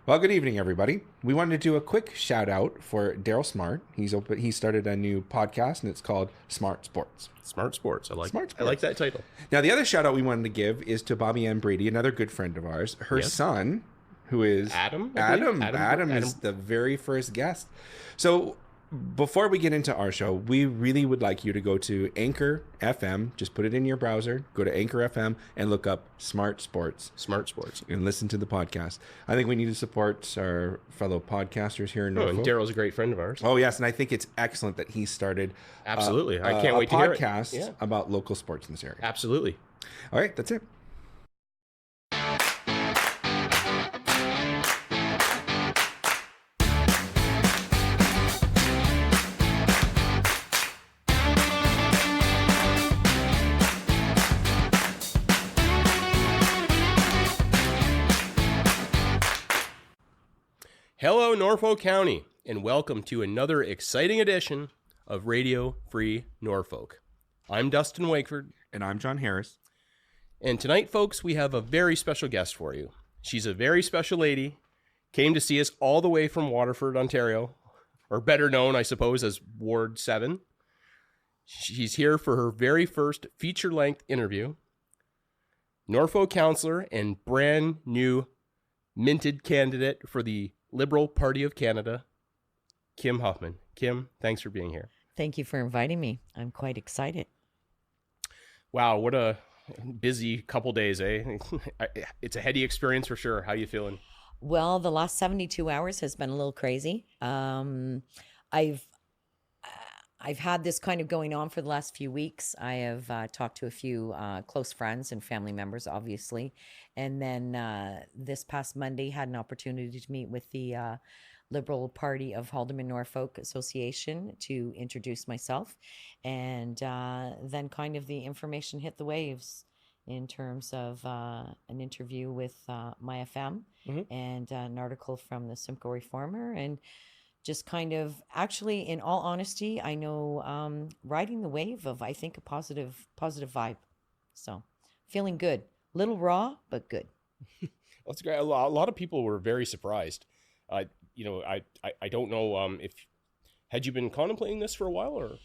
Well, good evening, everybody. We wanted to do a quick shout out for Daryl Smart. He started a new podcast, and it's called Smart Sports. Smart Sports. Smart I like Sports. that title. Now, the other shout out we wanted to give is to Bobby Ann Brady, another good friend of ours. Her Yes. son, who is Adam. Adam is the very first guest. So before we get into our show, we really would like you to go to Anchor FM. Just put it in your browser. Go to Anchor FM and look up Smart Sports. Smart Sports. And listen to the podcast. I think we need to support our fellow podcasters here in Norfolk. And Daryl's a great friend of ours. Oh, yes. And I think it's excellent that he started Absolutely. I can't wait to hear it. Podcast about local sports in this area. Absolutely. All right. That's it. Hello, Norfolk County, and welcome to another exciting edition of Radio Free Norfolk. I'm Dustin Wakeford. And I'm John Harris. And tonight, folks, we have a very special guest for you. She's a very special lady, came to see us all the way from Waterford, Ontario, or better known, I suppose, as Ward 7. She's here for her very first feature-length interview. Norfolk councillor and brand new minted candidate for the Liberal Party of Canada, Kim Huffman. Kim, thanks for being here. Thank you for inviting me. I'm quite excited. Wow, what a busy couple days, eh? It's a heady experience for sure. How you feeling? Well, the last 72 hours has been a little crazy. I've had this kind of going on for the last few weeks. I have talked to a few close friends and family members, obviously. And then this past Monday, had an opportunity to meet with the Liberal Party of Haldeman Norfolk Association to introduce myself. And then kind of the information hit the waves in terms of an interview with my FM and an article from the Simcoe Reformer. And just kind of, actually, in all honesty, I know riding the wave of, I think, a positive vibe. So feeling good. Little raw, but good. That's great. A lot of people were very surprised. I don't know if had you been contemplating this for a while, or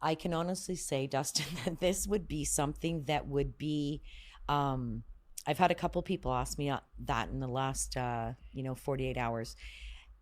I can honestly say, Dustin, that this would be something that would be. I've had a couple people ask me that in the last 48 hours.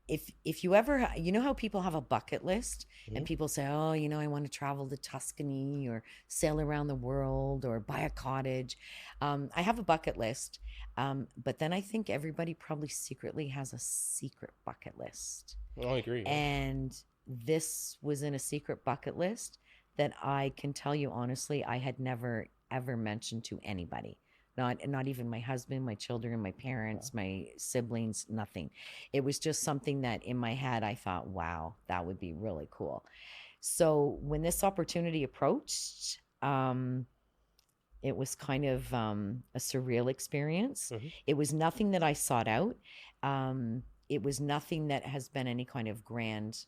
If you ever, you know how people have a bucket list and people say, oh, I want to travel to Tuscany or sail around the world or buy a cottage. I have a bucket list, but then I think everybody probably secretly has a secret bucket list. Oh, I agree. And this was in a secret bucket list that I can tell you honestly, I had never, ever mentioned to anybody. Not even my husband, my children, my parents, my siblings, nothing. It was just something that in my head, I thought, wow, that would be really cool. So when this opportunity approached, it was kind of a surreal experience. It was nothing that I sought out. It was nothing that has been any kind of grand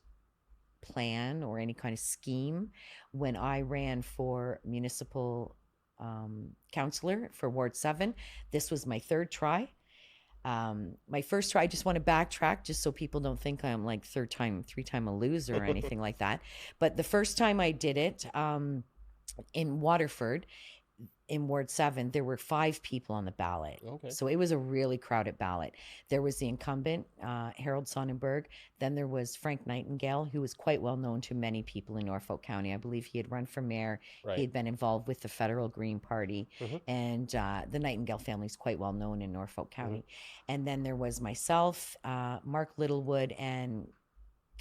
plan or any kind of scheme. When I ran for municipal counselor for Ward 7. This was my third try. My first try, I just want to backtrack just so people don't think I'm like three-time a loser or anything like that. But the first time I did it in Waterford, in Ward 7, there were 5 people on the ballot. Okay. So it was a really crowded ballot. There was the incumbent, Harold Sonnenberg. Then there was Frank Nightingale, who was quite well known to many people in Norfolk County. I believe he had run for mayor. Right. He had been involved with the Federal Green Party. And the Nightingale family is quite well known in Norfolk County. And then there was myself, Mark Littlewood, and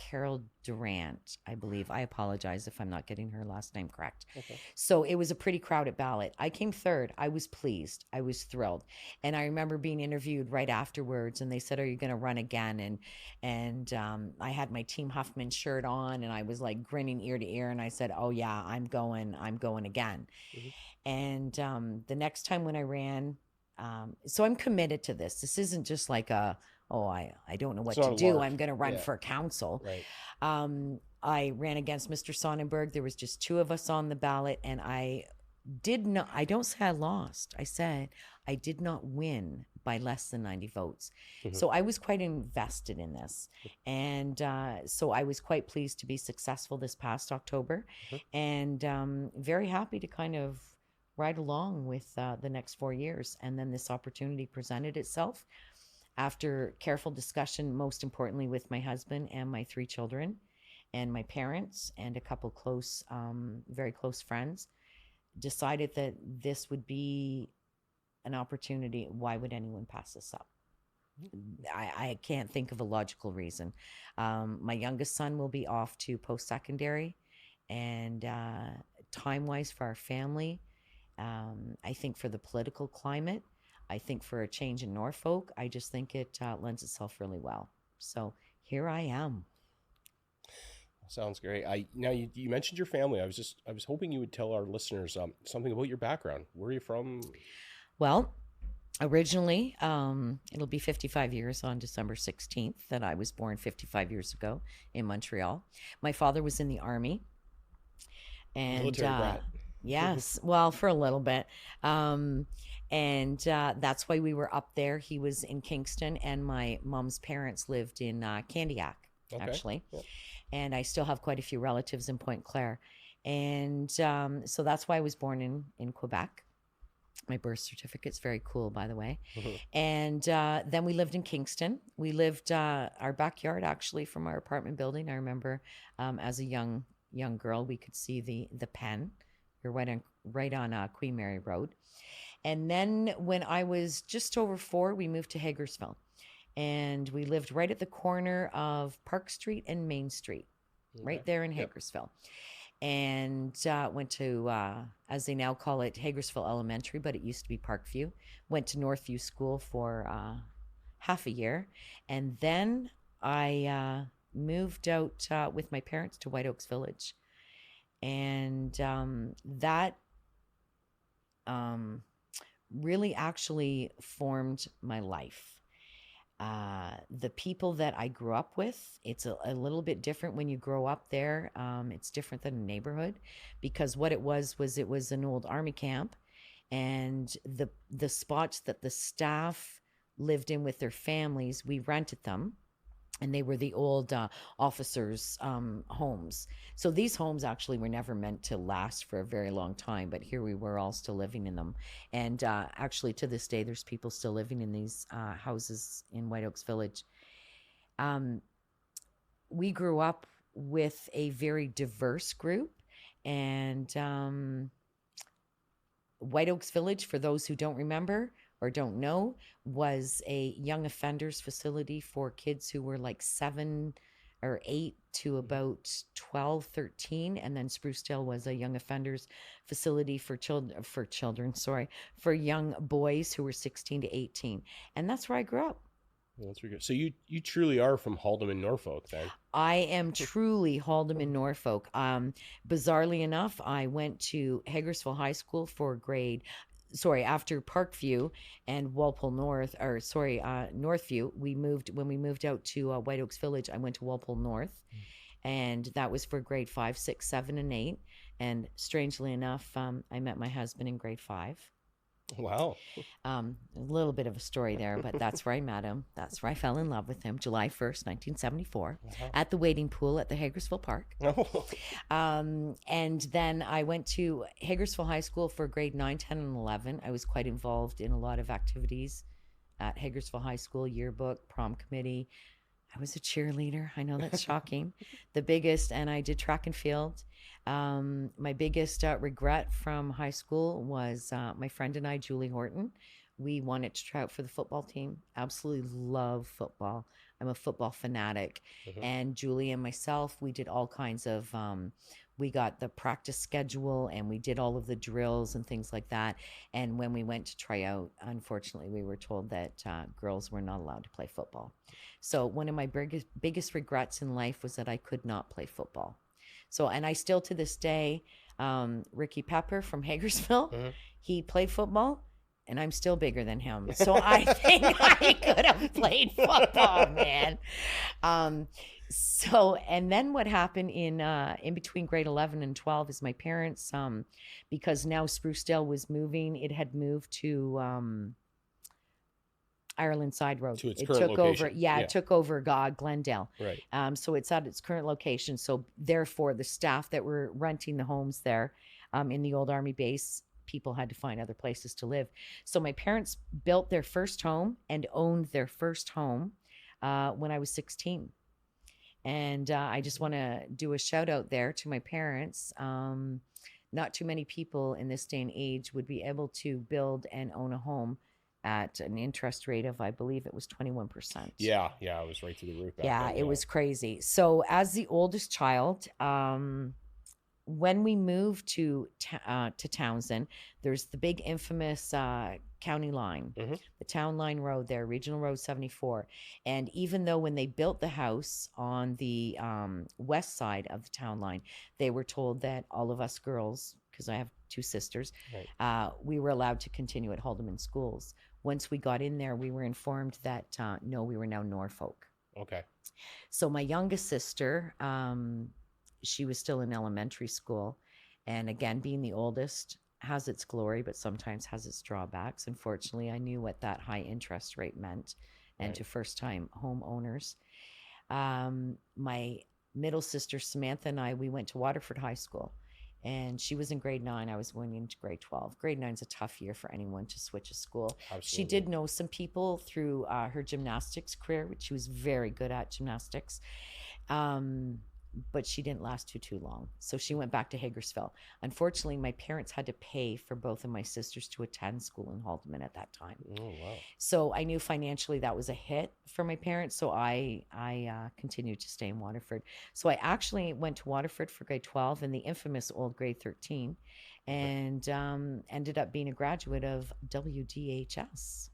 Carol Durant, I believe. I apologize if I'm not getting her last name correct. Okay. So it was a pretty crowded ballot. I came third. I was pleased. I was thrilled. And I remember being interviewed right afterwards, and they said, are you going to run again? And I had my Team Huffman shirt on, and I was like grinning ear to ear, and I said, oh yeah, I'm going again. And the next time when I ran, so I'm committed to this. This isn't just like I don't know what to do. I'm going to run for council. Right. I ran against Mr. Sonnenberg. There was just 2 of us on the ballot, and I don't say I lost. I said I did not win by less than 90 votes. So I was quite invested in this. And so I was quite pleased to be successful this past October, and very happy to kind of ride along with the next 4 years. And then this opportunity presented itself after careful discussion, most importantly with my husband and my 3 children and my parents and a couple close, very close friends, decided that this would be an opportunity. Why would anyone pass this up? I can't think of a logical reason. My youngest son will be off to post-secondary, and time-wise for our family, I think for the political climate, I think for a change in Norfolk, I just think it lends itself really well. So here I am. Sounds great. Now you mentioned your family. I was hoping you would tell our listeners something about your background. Where are you from? Well, originally, it'll be 55 years on December 16th that I was born 55 years ago in Montreal. My father was in the Army. And military brat. Yes, well, for a little bit. And that's why we were up there. He was in Kingston, and my mom's parents lived in Candiac, actually. Yep. And I still have quite a few relatives in Pointe Claire. And so that's why I was born in Quebec. My birth certificate's very cool, by the way. And then we lived in Kingston. We lived our backyard, actually, from our apartment building. I remember as a young girl, we could see the Pen. You're right on Queen Mary Road. And then when I was just over 4, we moved to Hagersville. And we lived right at the corner of Park Street and Main Street, right there in Hagersville. And went to, as they now call it, Hagersville Elementary, but it used to be Parkview. Went to Northview School for half a year. And then I moved out with my parents to White Oaks Village. And that really actually formed my life. The people that I grew up with, it's a little bit different when you grow up there. It's different than a neighborhood, because what it was an old army camp, and the spots that the staff lived in with their families, we rented them. And they were the old officers' homes. So these homes actually were never meant to last for a very long time, but here we were all still living in them. And actually to this day, there's people still living in these houses in White Oaks Village. We grew up with a very diverse group, and White Oaks Village, for those who don't remember or don't know, was a young offenders facility for kids who were like 7 or 8 to about 12, 13. And then Sprucedale was a young offenders facility for young boys who were 16 to 18. And that's where I grew up. That's pretty good. So you truly are from Haldimand, Norfolk, then? I am truly Haldimand, Norfolk. Bizarrely enough, I went to Hagersville High School for after Parkview and Walpole Northview, when we moved out to White Oaks Village, I went to Walpole North, and that was for grade 5, 6, 7, and 8. And strangely enough, I met my husband in grade 5. Wow. A little bit of a story there, but that's where I met him. That's where I fell in love with him, July 1st, 1974, at the wading pool at the Hagersville Park. And then I went to Hagersville High School for grade 9, 10, and 11. I was quite involved in a lot of activities at Hagersville High School, yearbook, prom committee. I was a cheerleader. I know that's shocking. And I did track and field. My biggest regret from high school was my friend and I, Julie Horton. We wanted to try out for the football team. Absolutely love football. I'm a football fanatic. And Julie and myself, we did all kinds of, we got the practice schedule and we did all of the drills and things like that. And when we went to try out, unfortunately, we were told that girls were not allowed to play football. So one of my biggest regrets in life was that I could not play football. So, and I still to this day, Ricky Pepper from Hagersville, he played football, and I'm still bigger than him. So I think I could have played football, man. So, and then what happened in between grade 11 and 12 is my parents, because now Sprucedale was moving, it had moved to Ireland Side Road. To its It current took over, location. yeah, it took over Glendale. Right. So it's at its current location. So therefore, the staff that were renting the homes there in the old Army base, people had to find other places to live. So my parents built their first home and owned their first home when I was 16. And I just want to do a shout out there to my parents. Not too many people in this day and age would be able to build and own a home at an interest rate of, I believe it was 21%. Yeah, it was right through the roof back Yeah, then, it was crazy. So as the oldest child, when we moved to Townsend, there's the big infamous county line, the town line road there, Regional Road 74. And even though when they built the house on the west side of the town line, they were told that all of us girls, because I have two sisters, we were allowed to continue at Haldeman schools. Once we got in there, we were informed that no, we were now Norfolk. Okay. So my youngest sister, she was still in elementary school. And again, being the oldest has its glory, but sometimes has its drawbacks. Unfortunately, I knew what that high interest rate meant and to first-time homeowners. My middle sister, Samantha, and I, we went to Waterford High School. And she was in grade 9. I was going into grade 12. Grade 9 is a tough year for anyone to switch a school. Absolutely. She did know some people through her gymnastics career, which she was very good at gymnastics. But she didn't last too long. So she went back to Hagersville. Unfortunately, my parents had to pay for both of my sisters to attend school in Haldeman at that time. Oh, wow. So I knew financially that was a hit for my parents. So I continued to stay in Waterford. So I actually went to Waterford for grade 12 and the infamous old grade 13 and ended up being a graduate of WDHS.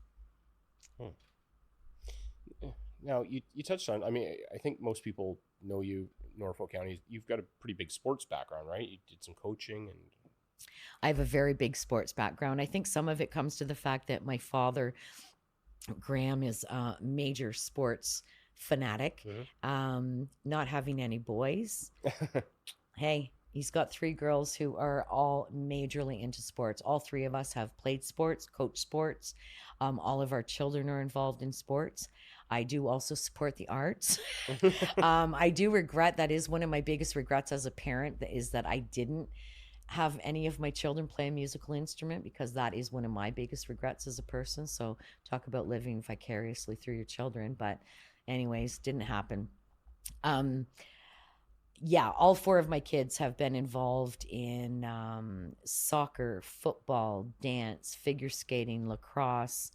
Now, you touched on, I mean, I think most people know you, Norfolk County. You've got a pretty big sports background, right? You did some coaching and... I have a very big sports background. I think some of it comes to the fact that my father, Graham, is a major sports fanatic. Not having any boys. Hey, he's got 3 girls who are all majorly into sports. All 3 of us have played sports, coached sports. All of our children are involved in sports. I do also support the arts. I do regret, that is one of my biggest regrets as a parent, is that I didn't have any of my children play a musical instrument, because that is one of my biggest regrets as a person. So talk about living vicariously through your children. But anyways, didn't happen. Yeah, all 4 of my kids have been involved in soccer, football, dance, figure skating, lacrosse.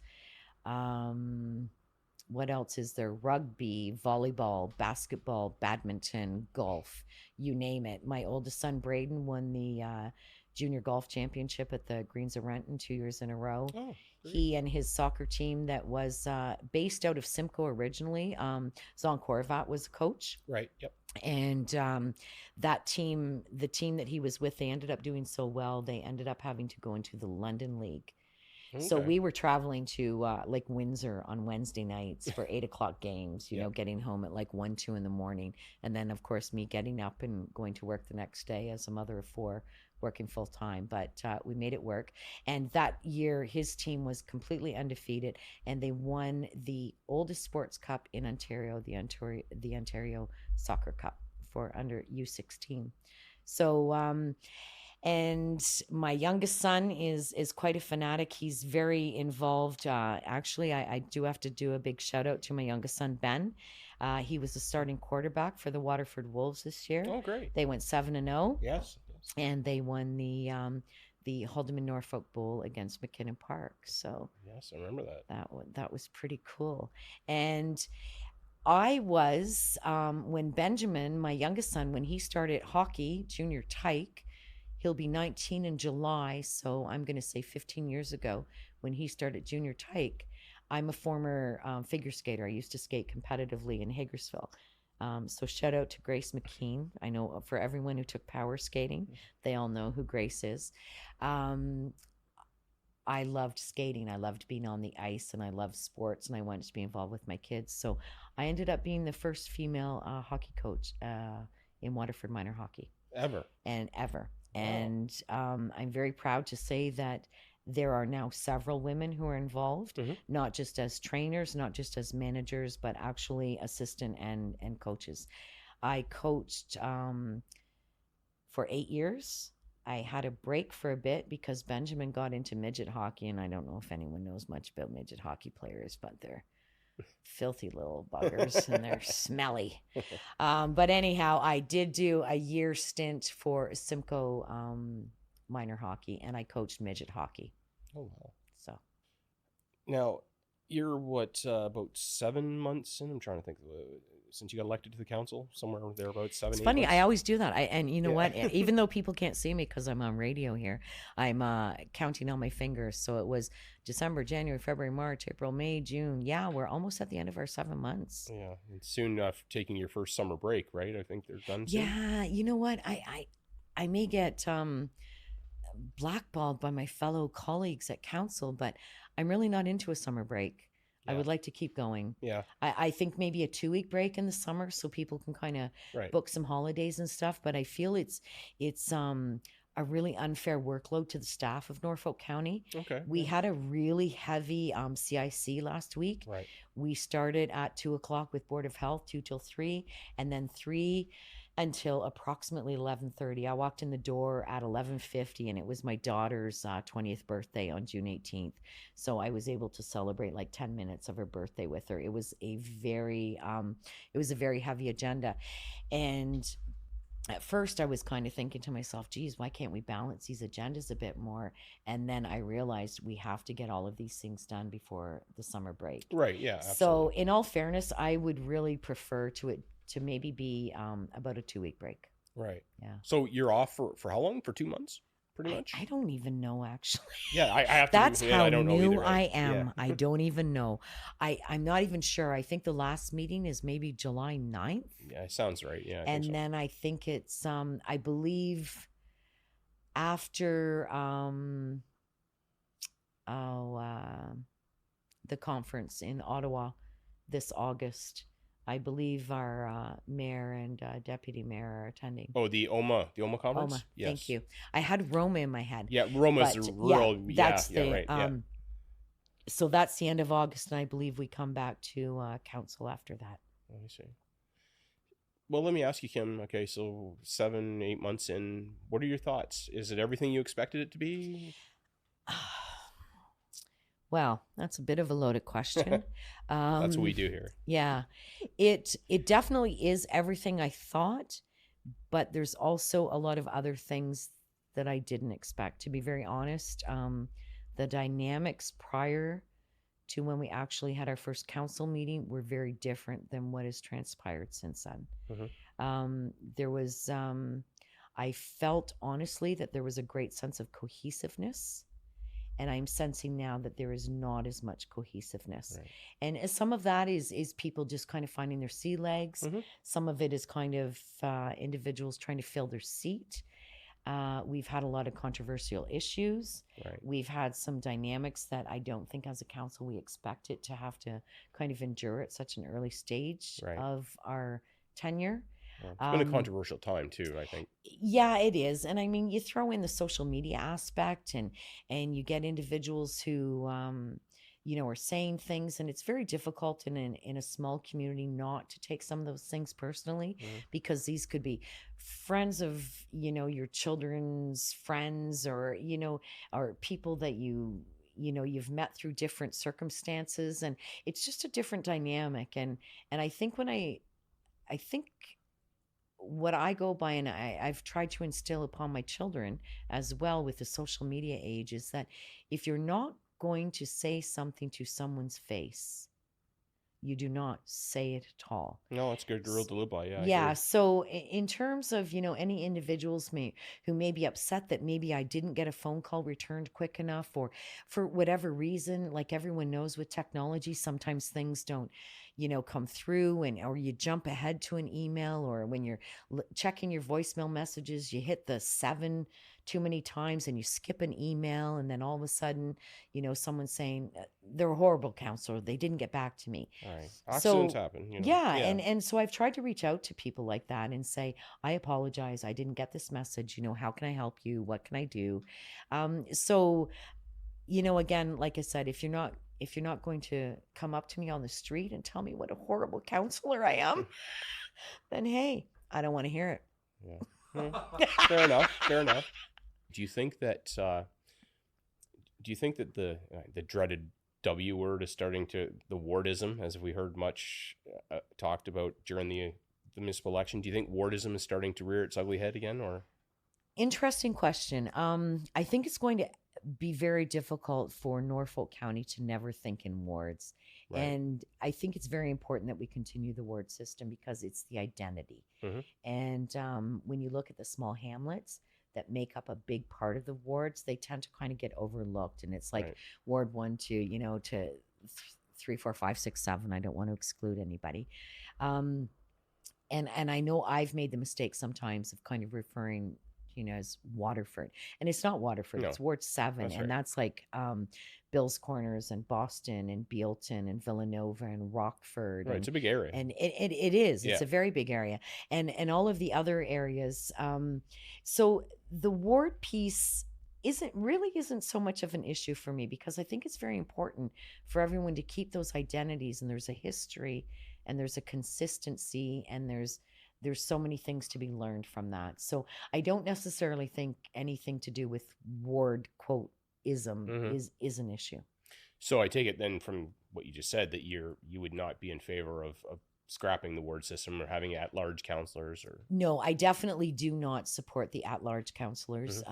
What else is there? Rugby, volleyball, basketball, badminton, golf, you name it. My oldest son, Braden, won the junior golf championship at the Greens of Renton 2 years in a row. Oh, he and his soccer team that was based out of Simcoe originally, Zon Korvat was a coach. Right, yep. And that team, the team that he was with, they ended up doing so well, they ended up having to go into the London League. Okay. So we were traveling to Lake Windsor on Wednesday nights for 8:00 games, you know, getting home at like 1, 2 in the morning. And then, of course, me getting up and going to work the next day as a mother of 4, working full time. But we made it work. And that year, his team was completely undefeated. And they won the oldest sports cup in Ontario, the Ontario Soccer Cup for under U16. So... and my youngest son is quite a fanatic. He's very involved. Actually, I do have to do a big shout out to my youngest son, Ben. He was the starting quarterback for the Waterford Wolves this year. Oh, great. They went 7-0. Yes. And they won the Haldeman Norfolk Bowl against McKinnon Park. So yes, I remember that. That was pretty cool. And I was, when Benjamin, my youngest son, when he started hockey, junior tyke, he'll be 19 in July, so I'm going to say 15 years ago when he started junior tyke. I'm a former figure skater. I used to skate competitively in Hagersville. So shout out to Grace McKean. I know for everyone who took power skating, they all know who Grace is. I loved skating. I loved being on the ice, and I loved sports, and I wanted to be involved with my kids. So I ended up being the first female hockey coach in Waterford minor hockey. Ever. And I'm very proud to say that there are now several women who are involved, Mhm. not just as trainers, not just as managers, but actually assistant and coaches. I coached for 8 years. I had a break for a bit because Benjamin got into midget hockey, and I don't know if anyone knows much about midget hockey players, but they're filthy little buggers and they're smelly. But anyhow, I did do a year stint for Simcoe minor hockey, and I coached midget hockey. Oh, wow. So Now, you're what, about 7 months in? I'm trying to think. Since you got elected to the council, somewhere there about 7, it's 8 funny. months? I always do that. And you know Yeah. what? Even though people can't see me because I'm on radio here, I'm counting on my fingers. So it was December, January, February, March, April, May, June. Yeah, we're almost at the end of our 7 months. Yeah, and soon taking your first summer break, right? I think they're done soon. Yeah, you know what? I may get blackballed by my fellow colleagues at council, but I'm really not into a summer break. I Yeah. would like to keep going. Yeah, I think maybe a 2-week break in the summer so people can kind of right. book some holidays and stuff. But I feel it's a really unfair workload to the staff of Norfolk County. Okay. We had a really heavy CIC last week. Right. We started at 2:00 with Board of Health, 2 till 3, and then 3 until approximately 11:30. I walked in the door at 11:50, and it was my daughter's 20th birthday on June 18th. So I was able to celebrate like 10 minutes of her birthday with her. It was a very heavy agenda. And at first I was kind of thinking to myself, geez, why can't we balance these agendas a bit more? And then I realized we have to get all of these things done before the summer break. Right. Yeah. Absolutely. So in all fairness, I would really prefer to maybe be about a 2-week break. Right. Yeah. So you're off for how long? For 2 months, pretty much. I don't even know actually. Yeah, I have to. That's how I don't know new either, right? I am. Yeah. I don't even know. I'm not even sure. I think the last meeting is maybe July 9th. Yeah, sounds right. Yeah. And then I think it's I believe after the conference in Ottawa this August. I believe our mayor and deputy mayor are attending. Oh, the OMA conference. OMA, Yes. thank you. I had Roma in my head. Yeah, Roma's but, rural. That's yeah, the right. Yeah. So that's the end of August, and I believe we come back to council after that. Let me see. Well, let me ask you, Kim. Okay, so 7, 8 months in, what are your thoughts? Is it everything you expected it to be? Well, that's a bit of a loaded question. That's what we do here. Yeah, it definitely is everything I thought, but there's also a lot of other things that I didn't expect. To be very honest, the dynamics prior to when we actually had our first council meeting were very different than what has transpired since then. Mm-hmm. There was, I felt honestly that there was a great sense of cohesiveness. And I'm sensing now that there is not as much cohesiveness. Right. And some of that is people just kind of finding their sea legs. Mm-hmm. Some of it is kind of individuals trying to fill their seat. We've had a lot of controversial issues. Right. We've had some dynamics that I don't think as a council we expect it to have to kind of endure at such an early stage of our tenure. Well, it's been a controversial time too, I think. Yeah, it is. And I mean, you throw in the social media aspect and you get individuals who, are saying things, and it's very difficult in a small community not to take some of those things personally, because these could be friends of, your children's friends, or, or people that you've met through different circumstances, and it's just a different dynamic. And I think what I go by, and I've tried to instill upon my children as well with the social media age, is that if you're not going to say something to someone's face, you do not say it at all. No, it's good rule to live by. Yeah. Yeah. So in terms of, any individuals who may be upset that maybe I didn't get a phone call returned quick enough, or for whatever reason, like everyone knows with technology, sometimes things don't, come through, or you jump ahead to an email, or when you're checking your voicemail messages, you hit the 7 too many times and you skip an email, and then all of a sudden, someone's saying they're a horrible counselor, they didn't get back to me. Right. Accidents happen. Yeah. And so I've tried to reach out to people like that and say, I apologize, I didn't get this message. How can I help you? What can I do? So again, like I said, if you're not going to come up to me on the street and tell me what a horrible counselor I am, then hey, I don't want to hear it. Yeah. Fair enough. Fair enough. Do you think that the dreaded W word is starting to, the wardism, as we heard much talked about during the municipal election? Do you think wardism is starting to rear its ugly head again, or? Interesting question. I think it's going to be very difficult for Norfolk County to never think in wards. Right. And I think it's very important that we continue the ward system because it's the identity. Mm-hmm. And when you look at the small hamlets that make up a big part of the wards, they tend to kind of get overlooked. And it's like Right. Ward 1, 2, to 3, 4, 5, 6, 7. I don't want to exclude anybody. And I know I've made the mistake sometimes of kind of referring as Waterford, and it's not Waterford. No. It's Ward 7, That's and right. that's like Bill's Corners and Boston and Bealton and Villanova and Rockford. Right. And, It's a big area. and it is. It's Yeah. a very big area, and all of the other areas. So the ward piece isn't so much of an issue for me because I think it's very important for everyone to keep those identities, and there's a history, and there's a consistency, and there's so many things to be learned from that. So I don't necessarily think anything to do with ward quote ism is an issue. So I take it then from what you just said that you would not be in favor of scrapping the ward system or having at-large counselors, or? No, I definitely do not support the at-large counselors,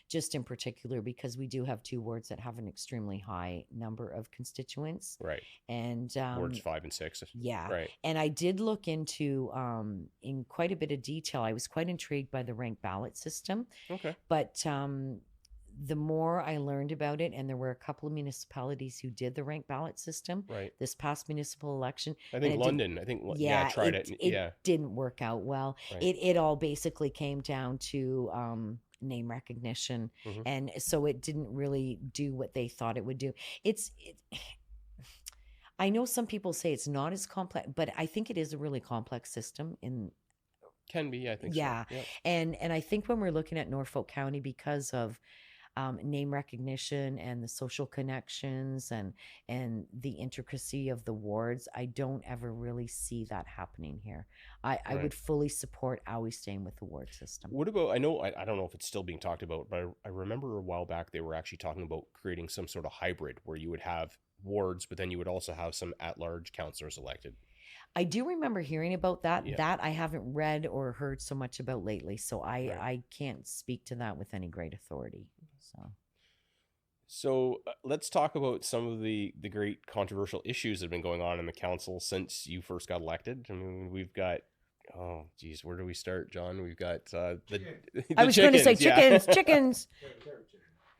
just in particular because we do have 2 wards that have an extremely high number of constituents. Right. And Wards 5 and 6. yeah. Right. And I did look into in quite a bit of detail. I was quite intrigued by the ranked ballot system. Okay. But the more I learned about it, and there were a couple of municipalities who did the ranked ballot system Right. this past municipal election. I think London. Tried it. It didn't work out well. Right. It all basically came down to name recognition, and so it didn't really do what they thought it would do. I know some people say it's not as complex, but I think it is a really complex system. Can be, I think. Yeah. So. Yep. And I think when we're looking at Norfolk County, because of name recognition and the social connections and the intricacy of the wards, I don't ever really see that happening here. I would fully support always staying with the ward system. What about, I don't know if it's still being talked about, but I remember a while back they were actually talking about creating some sort of hybrid where you would have wards, but then you would also have some at-large councillors elected. I do remember hearing about that. Yeah. That I haven't read or heard so much about lately, so I can't speak to that with any great authority. So let's talk about some of the great controversial issues that have been going on in the council since you first got elected. I mean, we've got, oh geez, where do we start, John? We've got the I was going to say chickens, chickens.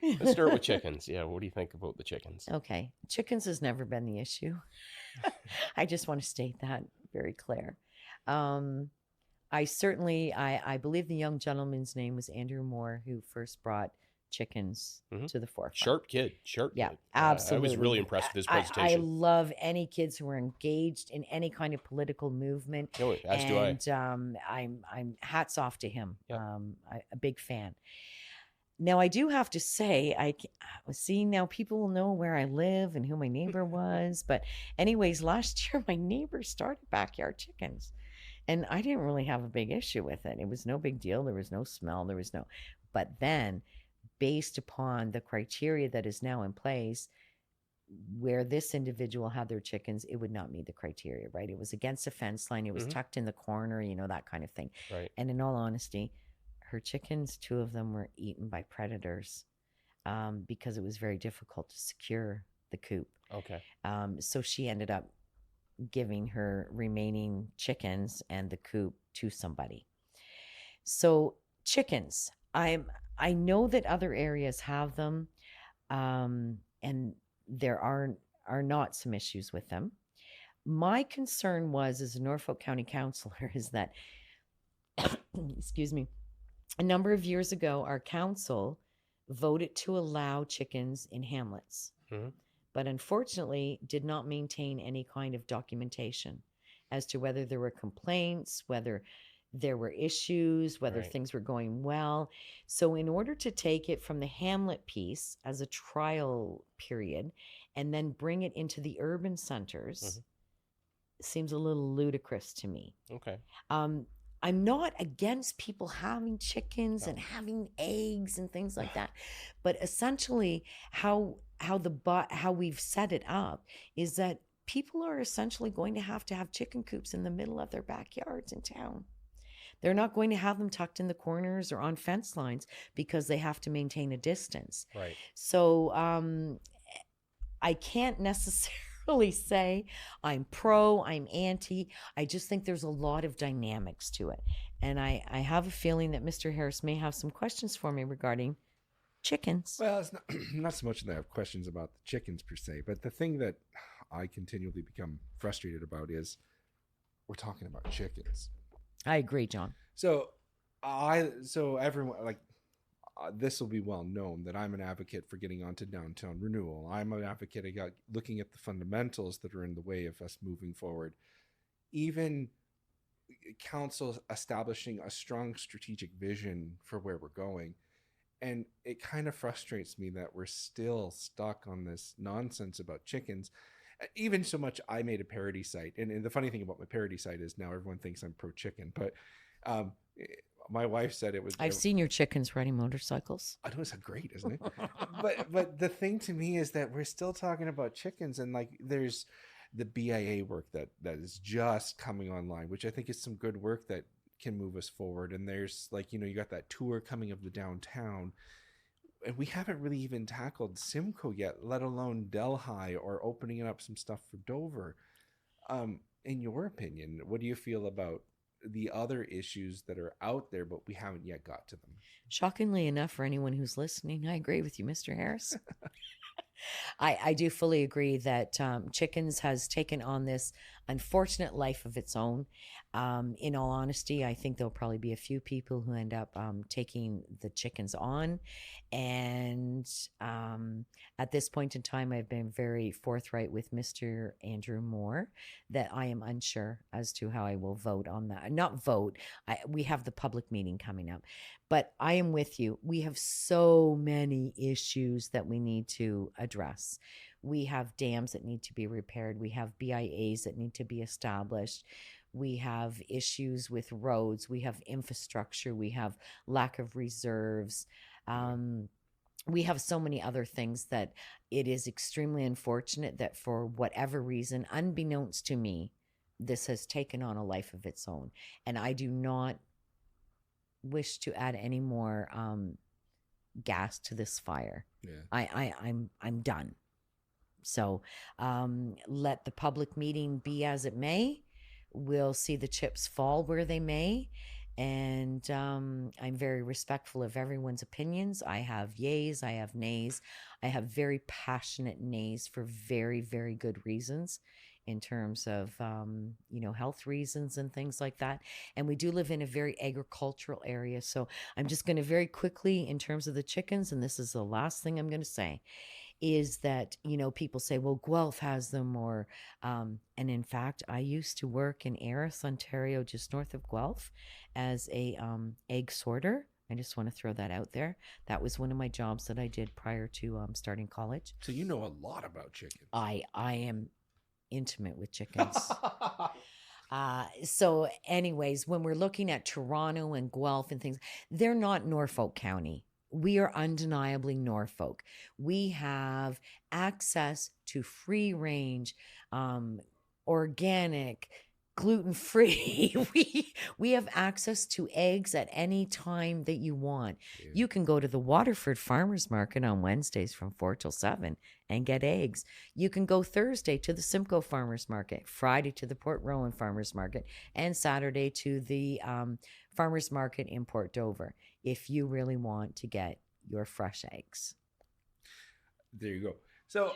Let's start with chickens. Yeah, what do you think about the chickens? Okay, chickens has never been the issue. I just want to state that very clear. I believe the young gentleman's name was Andrew Moore, who first brought chickens to the forefront. Sharp kid. Yeah, absolutely. I was really impressed with his presentation. I love any kids who are engaged in any kind of political movement. Oh, as do I. And I'm hats off to him. Yep. A big fan. Now, I do have to say, I was seeing now people will know where I live and who my neighbor was. But anyways, last year, my neighbor started backyard chickens. And I didn't really have a big issue with it. It was no big deal. There was no smell. But then, based upon the criteria that is now in place, where this individual had their chickens, it would not meet the criteria, right? It was against a fence line. It was tucked in the corner, that kind of thing. Right. And in all honesty, her chickens, 2 of them were eaten by predators because it was very difficult to secure the coop. Okay. So she ended up giving her remaining chickens and the coop to somebody. So chickens, I know that other areas have them, and there are not some issues with them. My concern was, as a Norfolk County councillor, is that, excuse me, a number of years ago, our council voted to allow chickens in hamlets, but unfortunately did not maintain any kind of documentation as to whether there were complaints, whether there were issues, whether Right. things were going well. So, in order to take it from the Hamlet piece as a trial period and then bring it into the urban centers seems a little ludicrous to me. Okay. Um, I'm not against people having chickens No. and having eggs and things like that, but essentially, how we've set it up is that people are essentially going to have chicken coops in the middle of their backyards in town. They're not going to have them tucked in the corners or on fence lines because they have to maintain a distance. Right. So I can't necessarily say I'm pro, I'm anti. I just think there's a lot of dynamics to it. And I have a feeling that Mr. Harris may have some questions for me regarding chickens. Well, it's not, not so much that I have questions about the chickens per se, but the thing that I continually become frustrated about is we're talking about chickens. I agree, John. So everyone, like, this will be well known that I'm an advocate for getting onto downtown renewal. I'm an advocate about looking at the fundamentals that are in the way of us moving forward. Even council establishing a strong strategic vision for where we're going. And it kind of frustrates me that we're still stuck on this nonsense about chickens. Even so much, I made a parody site. And the funny thing about my parody site is now everyone thinks I'm pro chicken. But my wife said it was. I've seen your chickens riding motorcycles. I know, it's great, isn't it? but the thing to me is that we're still talking about chickens, and like there's the BIA work that is just coming online, which I think is some good work that can move us forward. And there's like, you got that tour coming of the downtown, and we haven't really even tackled Simcoe yet, let alone Delhi or opening up some stuff for Dover. In your opinion, what do you feel about the other issues that are out there, but we haven't yet got to them? Shockingly enough, for anyone who's listening, I agree with you, Mr. Harris. I do fully agree that chickens has taken on this unfortunate life of its own. In all honesty, I think there'll probably be a few people who end up taking the chickens on. And at this point in time, I've been very forthright with Mr. Andrew Moore that I am unsure as to how I will vote on that. Not vote. We have the public meeting coming up. But I am with you. We have so many issues that we need to address. We have dams that need to be repaired. We have BIAs that need to be established. We have issues with roads. We have infrastructure. We have lack of reserves. We have so many other things that it is extremely unfortunate that for whatever reason, unbeknownst to me, this has taken on a life of its own. And I do not wish to add any more gas to this fire. Yeah. I'm done. So let the public meeting be as it may. We'll see the chips fall where they may. And I'm very respectful of everyone's opinions. I have yays, I have nays. I have very passionate nays for very, very good reasons in terms of, health reasons and things like that. And we do live in a very agricultural area. So I'm just going to very quickly, in terms of the chickens, and this is the last thing I'm going to say, is that, people say, well, Guelph has them, or, and in fact, I used to work in Erith, Ontario, just north of Guelph, as a egg sorter. I just want to throw that out there. That was one of my jobs that I did prior to starting college. So you know a lot about chickens. I am intimate with chickens. So anyways, when we're looking at Toronto and Guelph and things, they're not Norfolk County. We are undeniably Norfolk. We have access to free range, organic, gluten-free. We have access to eggs at any time that you want. Yeah. You can go to the Waterford Farmers Market on Wednesdays from 4 till 7 and get eggs. You can go Thursday to the Simcoe Farmers Market, Friday to the Port Rowan Farmers Market, and Saturday to the Farmers Market in Port Dover, if you really want to get your fresh eggs. There you go. So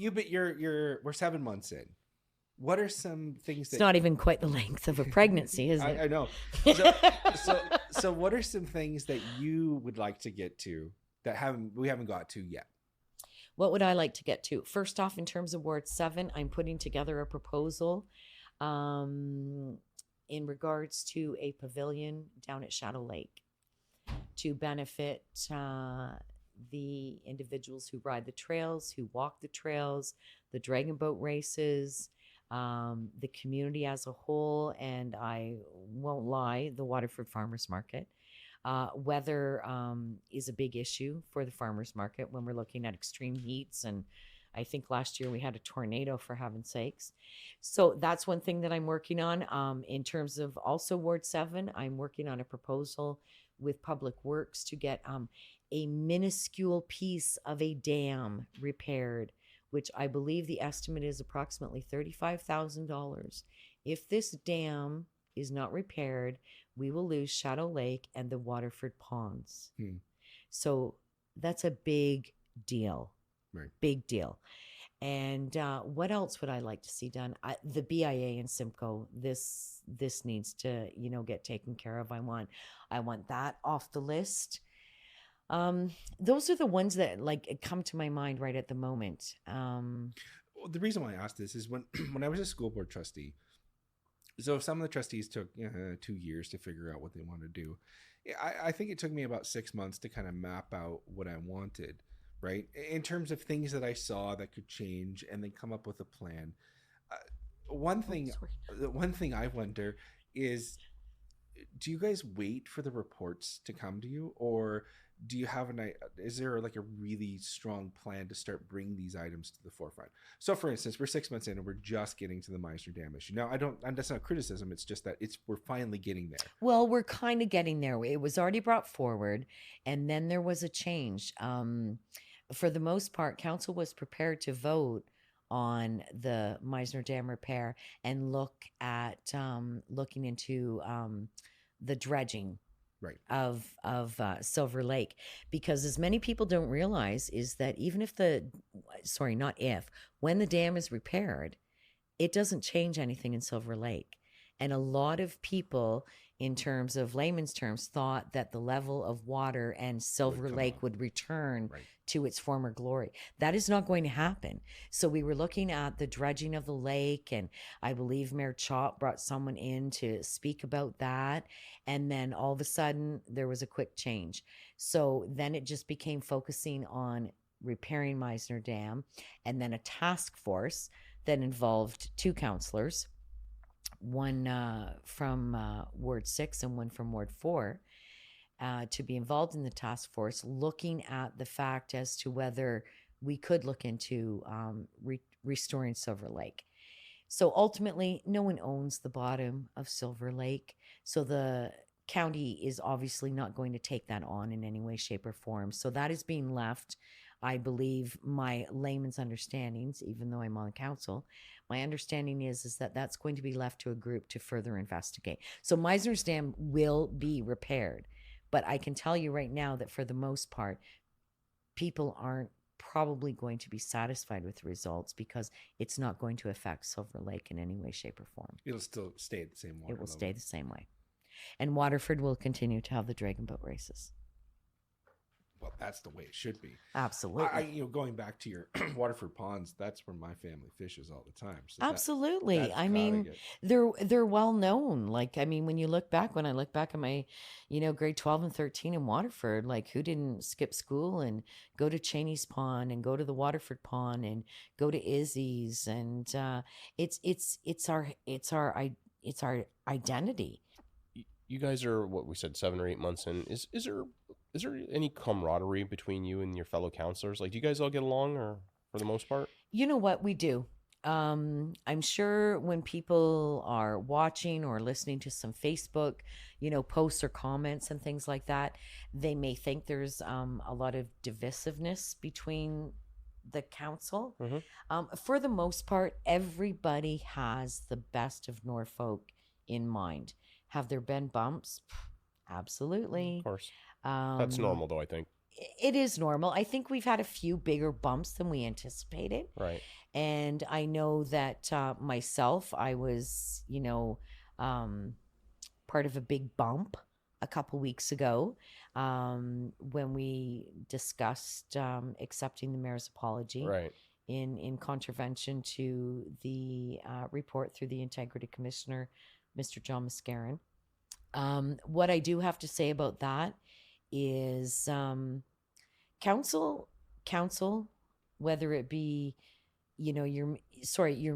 we're 7 months in. What are some things that... It's not even quite the length of a pregnancy, is it? I know. So what are some things that you would like to get to that we haven't got to yet? What would I like to get to? First off, in terms of Ward 7, I'm putting together a proposal in regards to a pavilion down at Shadow Lake to benefit the individuals who ride the trails, who walk the trails, the dragon boat races, the community as a whole, and I won't lie, the Waterford Farmers Market. Weather is a big issue for the farmers market when we're looking at extreme heats, and I think last year we had a tornado, for heaven's sakes. So that's one thing that I'm working on. In terms of also Ward 7, I'm working on a proposal with Public Works to get a minuscule piece of a dam repaired, which I believe the estimate is approximately $35,000. If this dam is not repaired, we will lose Shadow Lake and the Waterford Ponds. So that's a big deal. Right. Big deal. And what else would I like to see done? The BIA and Simcoe, this needs to, get taken care of. I want that off the list. Those are the ones that come to my mind right at the moment. Well, the reason why I asked this is when I was a school board trustee. So some of the trustees took 2 years to figure out what they want to do. I think it took me about 6 months to kind of map out what I wanted, right? In terms of things that I saw that could change and then come up with a plan. One thing I wonder is, do you guys wait for the reports to come to you, or do you have is there like a really strong plan to start bringing these items to the forefront? So for instance, we're 6 months in and we're just getting to the Meisner Dam issue. Now, that's not criticism. It's just that we're finally getting there. Well, we're kind of getting there. It was already brought forward, and then there was a change. For the most part, council was prepared to vote on the Meisner Dam repair and look at looking into the dredging of Silver Lake, because as many people don't realize is that even if when the dam is repaired, it doesn't change anything in Silver Lake. And a lot of people, in terms of layman's terms, thought that the level of water and Silver Lake would return to its former glory. That is not going to happen. So we were looking at the dredging of the lake, and I believe Mayor Chop brought someone in to speak about that. And then all of a sudden, there was a quick change. So then it just became focusing on repairing Meisner Dam, and then a task force that involved 2 councillors, one from Ward 6 and one from Ward 4, to be involved in the task force, looking at the fact as to whether we could look into restoring Silver Lake. So ultimately, no one owns the bottom of Silver Lake. So the county is obviously not going to take that on in any way, shape, or form. So that is being left, I believe, my layman's understandings, even though I'm on council, my understanding is that that's going to be left to a group to further investigate. So Meisner's Dam will be repaired. But I can tell you right now that for the most part, people aren't probably going to be satisfied with the results, because it's not going to affect Silver Lake in any way, shape, or form. It'll still stay at the same water It will level. stay the same way. And Waterford will continue to have the dragon boat races. Well, that's the way it should be. Absolutely. Going back to your Waterford Ponds, that's where my family fishes all the time. So Absolutely. I mean, they're well known. When I look back at my, grade 12 and 13 in Waterford, who didn't skip school and go to Cheney's Pond and go to the Waterford Pond and go to Izzy's, and it's our identity. You guys are, what we said, 7 or 8 months in. Is there any camaraderie between you and your fellow counselors? Do you guys all get along, or for the most part? You know what? We do. I'm sure when people are watching or listening to some Facebook, posts or comments and things like that, they may think there's a lot of divisiveness between the council. Mm-hmm. For the most part, everybody has the best of Norfolk in mind. Have there been bumps? Absolutely. Of course. That's normal, though, I think. It is normal. I think we've had a few bigger bumps than we anticipated. Right. And I know that myself, I was, part of a big bump a couple weeks ago when we discussed accepting the mayor's apology. Right. In contravention to the report through the integrity commissioner Mr. John Mascarin. What I do have to say about that is council, whether it be, your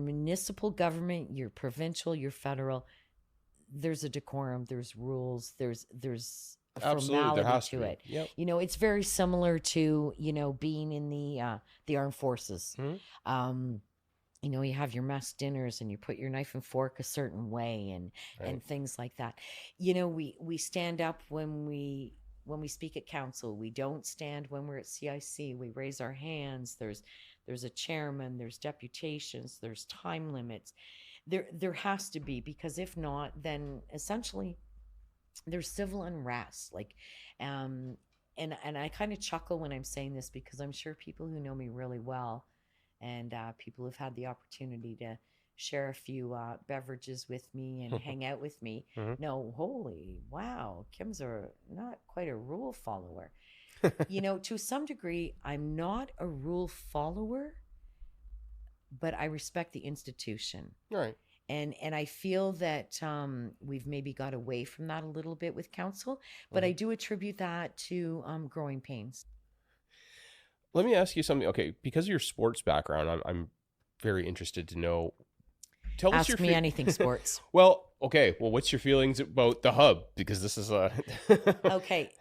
municipal government, your provincial, your federal, there's a decorum, there's rules, there's a Absolutely, there formality has to to be. it. Yep. It's very similar to, being in the armed forces. Mhm. You have your mess dinners and you put your knife and fork a certain way and Right. things like that. We stand up when we speak at council. We don't stand when we're at CIC. We raise our hands. There's a chairman, there's deputations, there's time limits. There has to be, because if not, then essentially there's civil unrest. And I kind of chuckle when I'm saying this, because I'm sure people who know me really well, and people who've had the opportunity to share a few beverages with me and hang out with me, Mhm. know, holy wow, Kim's not quite a rule follower. To some degree, I'm not a rule follower, but I respect the institution. Right. And I feel that we've maybe got away from that a little bit with council, but I do attribute that to growing pains. Let me ask you something. Okay, because of your sports background, I'm very interested to know. Tell us your Ask me anything sports. Well, okay. Well, what's your feelings about the hub? Because this is a Okay.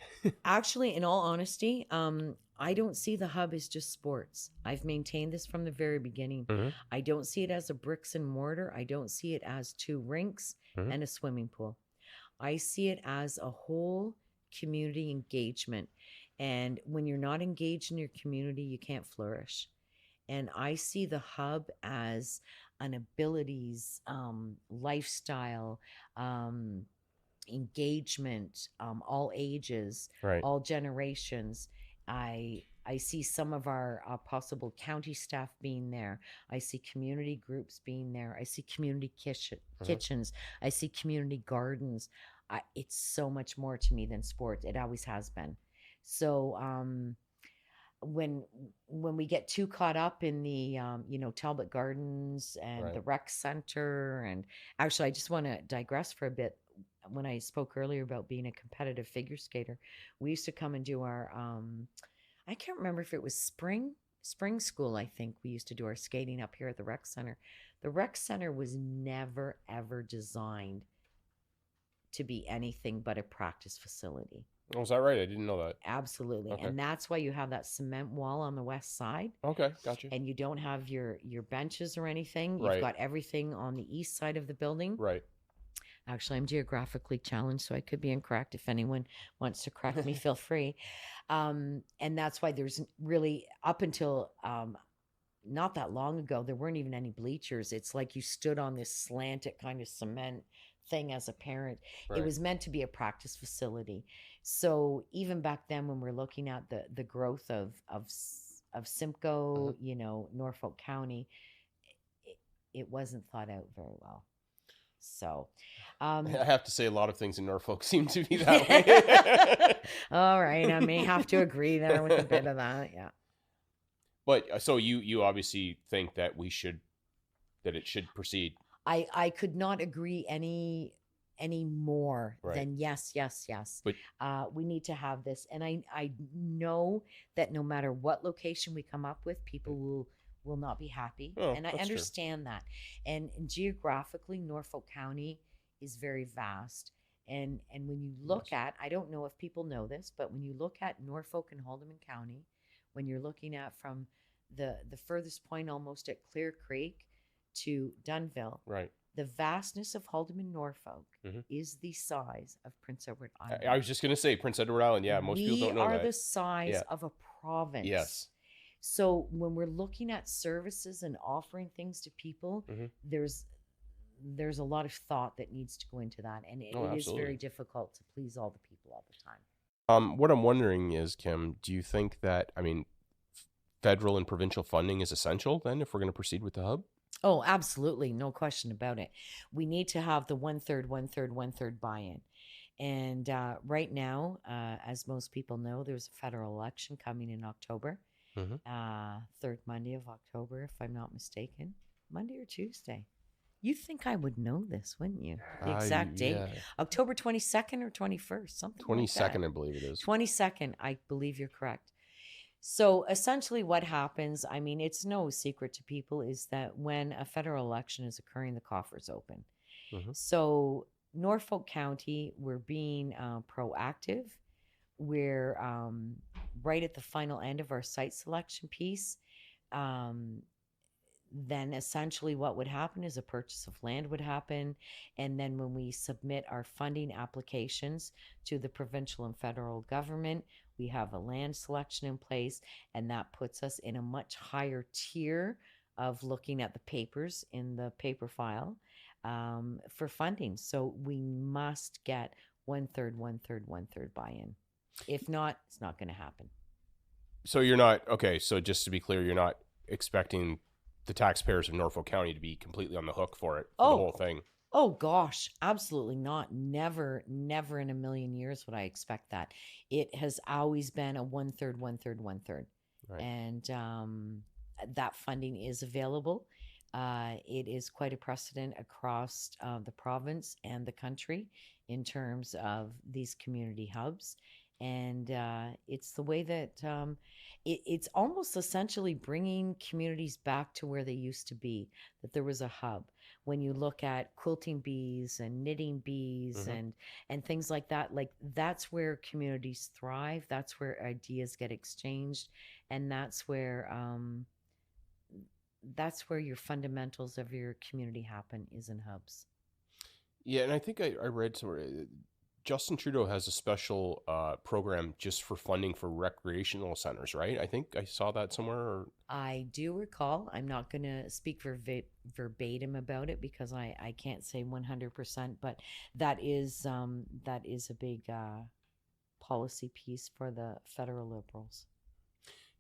Actually, in all honesty, I don't see the hub as just sports. I've maintained this from the very beginning. Mhm. I don't see it as a bricks and mortar. I don't see it as 2 rinks Mhm. and a swimming pool. I see it as a whole community engagement. And when you're not engaged in your community, you can't flourish. And I see the hub as an abilities, lifestyle, engagement, all ages, Right. all generations. I see some of our possible county staff being there. I see community groups being there. I see community kitchens. I see community gardens. It's so much more to me than sports. It always has been. So when we get too caught up in the Talbot Gardens and the Right. rec center, and actually I just want to digress for a bit. When I spoke earlier about being a competitive figure skater, we used to come and do our I can't remember if it was spring school. I think we used to do our skating up here at the rec center. The rec center was never ever designed to be anything but a practice facility. Oh, is that right? I didn't know that. Absolutely. Okay. And that's why you have that cement wall on the west side. Okay, gotcha. And you don't have your benches or anything. You've Right. got everything on the east side of the building. Right. Actually, I'm geographically challenged, so I could be incorrect. If anyone wants to correct me, feel free. And that's why there's really, up until not that long ago, there weren't even any bleachers. It's like you stood on this slanted kind of cement thing as a parent. Right. It was meant to be a practice facility. So even back then, when we're looking at the growth of Simcoe, Norfolk County, it wasn't thought out very well. So I have to say, a lot of things in Norfolk seem to be that way. All right, I may have to agree there with a bit of that. Yeah. But so you obviously think that it should proceed. I could not agree any more Right. than yes. But We need to have this, and I know that no matter what location we come up with, people will not be happy, Oh, and I that's true. understand that. And geographically, Norfolk County is very vast. And when you look Yes. at, I don't know if people know this, but when you look at Norfolk and Haldimand County, when you're looking at from the furthest point almost at Clear Creek to Dunnville, right. the vastness of Haldimand, Norfolk Mhm. is the size of Prince Edward Island. I was just going to say Prince Edward Island. Yeah, most people don't know We that. are the size Yeah. of a province. Yes. So when we're looking at services and offering things to people, Mhm. there's a lot of thought that needs to go into that, and it is Absolutely. very difficult to please all the people all the time. What I'm wondering is, Kim, do you think that, federal and provincial funding is essential then if we're going to proceed with the hub? Oh, absolutely. No question about it. We need to have the 1/3, 1/3, 1/3 buy-in. And right now, as most people know, there's a federal election coming in October, Mhm. third Monday of October, if I'm not mistaken. Monday or Tuesday? You'd think I would know this, wouldn't you? The exact date. Yeah. October 22nd or 21st, something 22nd, like I believe it is. 22nd, I believe you're correct. So essentially what happens, I mean, it's no secret to people, is that when a federal election is occurring, the coffers open. Mhm. So Norfolk County, we're being proactive. We're right at the final end of our site selection piece. Then essentially what would happen is a purchase of land would happen. And then when we submit our funding applications to the provincial and federal government, we have a land selection in place, and that puts us in a much higher tier of looking at the papers in the paper file for funding. So we must get 1/3, 1/3, 1/3 buy-in. If not, it's not going to happen. So you're not, okay, so just to be clear, you're not expecting the taxpayers of Norfolk County to be completely on the hook for it, for the whole thing? Oh gosh, absolutely not. Never, never in a million years would I expect that. It has always been a 1/3, 1/3, 1/3. Right. And that funding is available. It is quite a precedent across the province and the country in terms of these community hubs. And it's the way that it's almost essentially bringing communities back to where they used to be, that there was a hub. When you look at quilting bees and knitting bees and things like that, like that's where communities thrive. That's where ideas get exchanged. And that's where your fundamentals of your community happen, is in hubs. Yeah, and I think I read somewhere, Justin Trudeau has a special program just for funding for recreational centers, right? I think I saw that somewhere. Or... I do recall. I'm not going to speak verbatim about it because I can't say 100%, but that is a big policy piece for the federal Liberals.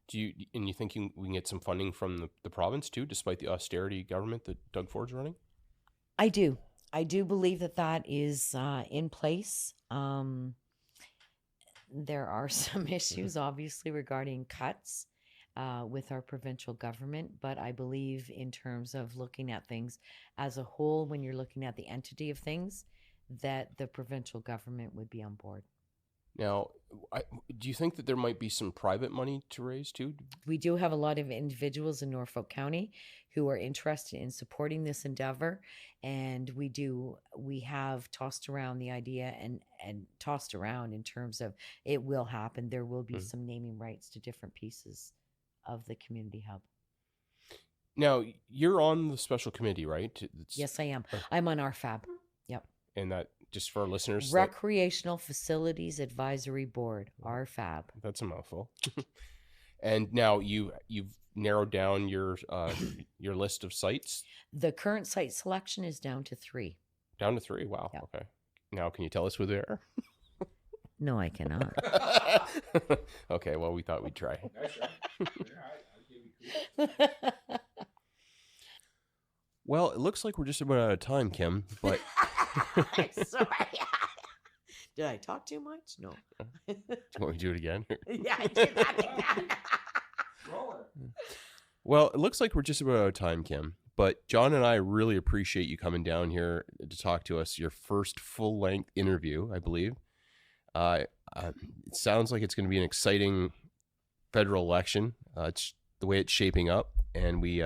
Do you think we can get some funding from the province too, despite the austerity government that Doug Ford's running? I do. I do believe that is in place. There are some issues, obviously, regarding cuts with our provincial government, but I believe in terms of looking at things as a whole, when you're looking at the entity of things, that the provincial government would be on board. Now, do you think that there might be some private money to raise too? We do have a lot of individuals in Norfolk County who are interested in supporting this endeavor. And we have tossed around the idea and tossed around in terms of it will happen. There will be some naming rights to different pieces of the community hub. Now, you're on the special committee, right? Yes, I am. I'm on RFAB. Yep. And that, just for our listeners, Recreational Facilities Advisory Board, RFAB. That's a mouthful. And now you've narrowed down your list of sites? The current site selection is down to 3. Down to 3? Wow. Yep. Okay. Now, can you tell us who they are? No, I cannot. Okay, well, we thought we'd try. Well, it looks like we're just about out of time, Kim, but... I'm sorry. Did I talk too much? No. Do you want me to do it again? Yeah, I did that again. Well, it looks like we're just about out of time, Kim. But John and I really appreciate you coming down here to talk to us. Your first full-length interview, I believe. It sounds like it's going to be an exciting federal election. It's the way it's shaping up, and we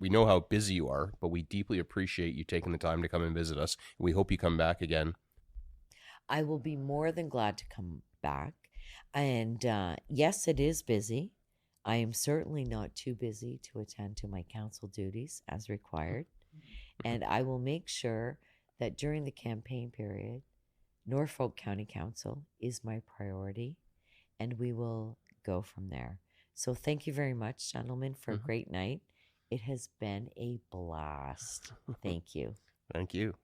know how busy you are, but we deeply appreciate you taking the time to come and visit us. We hope you come back again. I will be more than glad to come back. And yes, it is busy. I am certainly not too busy to attend to my council duties as required. And I will make sure that during the campaign period, Norfolk County Council is my priority, and we will go from there. So thank you very much, gentlemen, for a great night. It has been a blast. Thank you. Thank you.